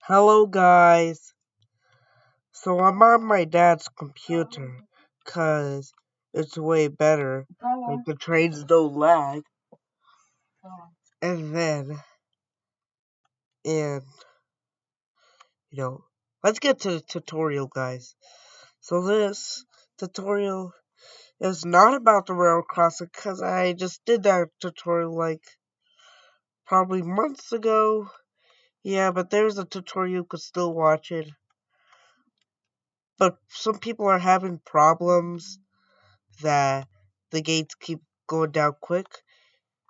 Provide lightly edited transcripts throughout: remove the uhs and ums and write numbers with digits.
Hello guys. So I'm on my dad's computer cuz it's way better. Like the trains don't lag. And then and you know, let's get to the tutorial guys. So this tutorial is not about the railroad crossing cuz I just did that tutorial like probably months ago. Yeah, but there's a tutorial, you could still watch it. But some people are having problems that the gates keep going down quick.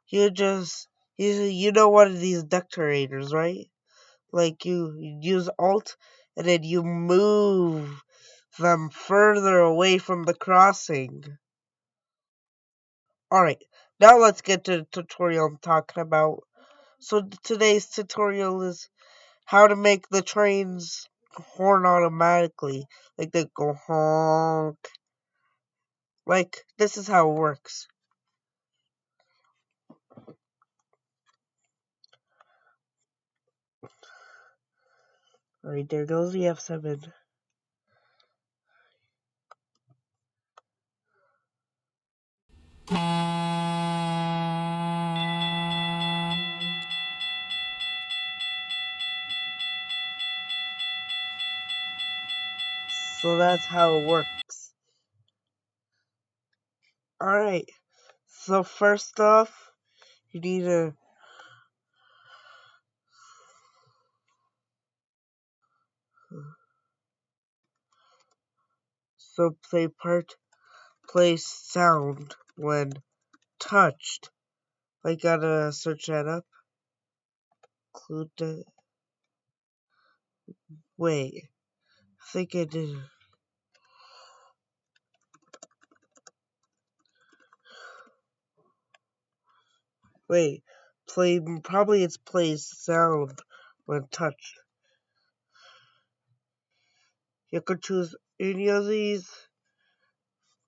You just you know one of these decorators, right? Like you use Alt and then you move them further away from the crossing. Alright, now let's get to the tutorial I'm talking about. So today's tutorial is how to make the trains horn automatically. Like they go honk. Like this is how it works. Alright, there goes the F7. So that's how it works. Alright, so first off, you need to play sound when touched. I gotta search that up. Include the wait. I think I did. Wait, probably it's plays sound when touched. You could choose any of these,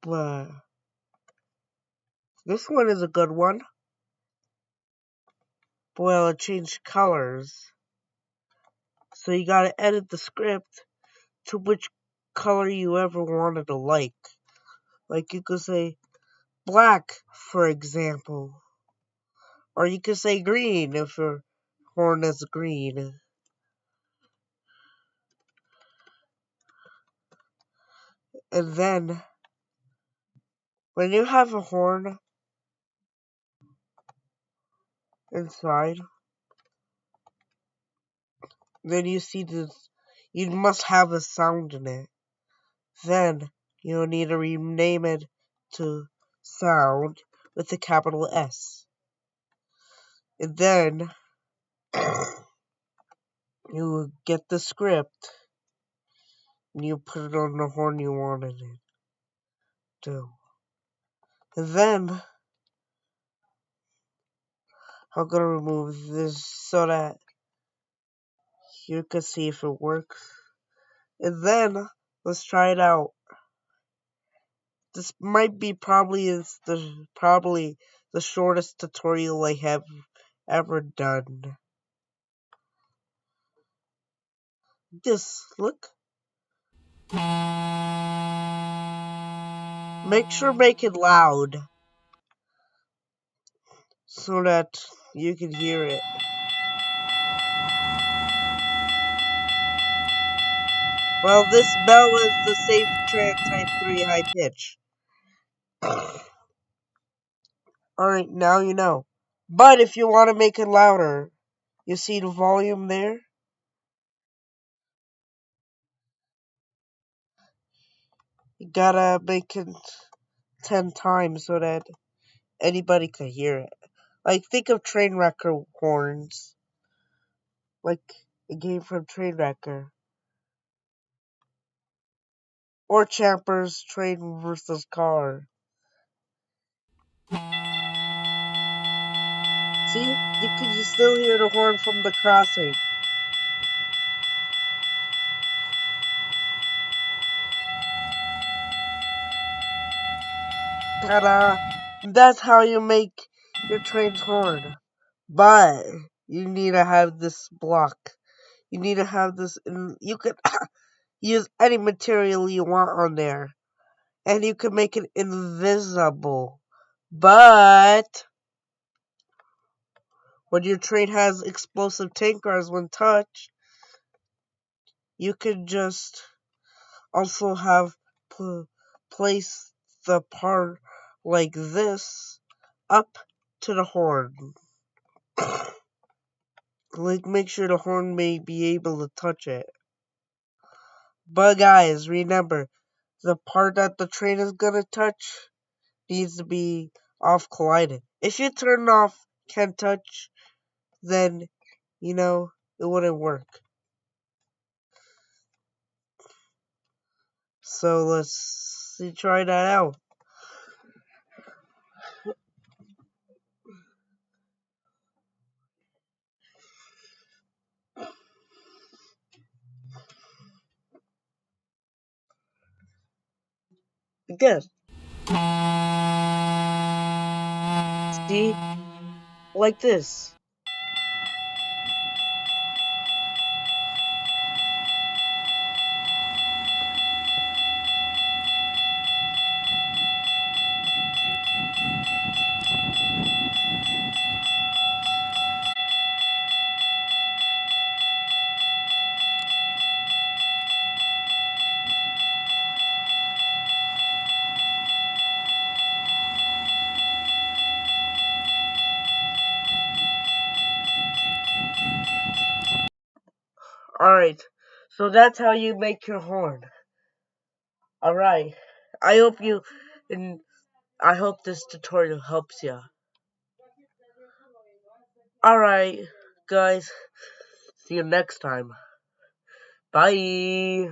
but this one is a good one. Well, it changed colors. So you gotta edit the script to which color you ever wanted to like. Like you could say black, for example. Or you could say green if your horn is green. And then, when you have a horn inside, then you see this, you must have a sound in it. Then, you'll need to rename it to sound with a capital S. And then, you get the script, and you put it on the horn you wanted it to. And then, I'm gonna remove this so that you can see if it works. And then, let's try it out. This might be probably the shortest tutorial I have ever done. Just look. Make it loud so that you can hear it. Well, this bell is the Safe Tran Type 3 high pitch. Alright, now you know. But if you want to make it louder, you see the volume there? You gotta make it 10 times so that anybody can hear it. Like, think of Trainwrecker horns. Like a game from Trainwrecker. Or Champer's Train vs. Car. See? You can still hear the horn from the crossing. Ta-da! That's how you make your train's horn. But you need to have this block. you need to have this, and you can use any material you want on there, and you can make it invisible. But when your train has explosive tank cars when touched, you could just also have place the part like this up to the horn. Like, make sure the horn may be able to touch it. But guys, remember, the part that the train is gonna touch needs to be off collided. If you turn off can't touch, then, it wouldn't work. So let's try that out. Again, see? Like this. Alright, so that's how you make your horn. Alright, I hope you, and I hope this tutorial helps you. Alright, guys, see you next time. Bye.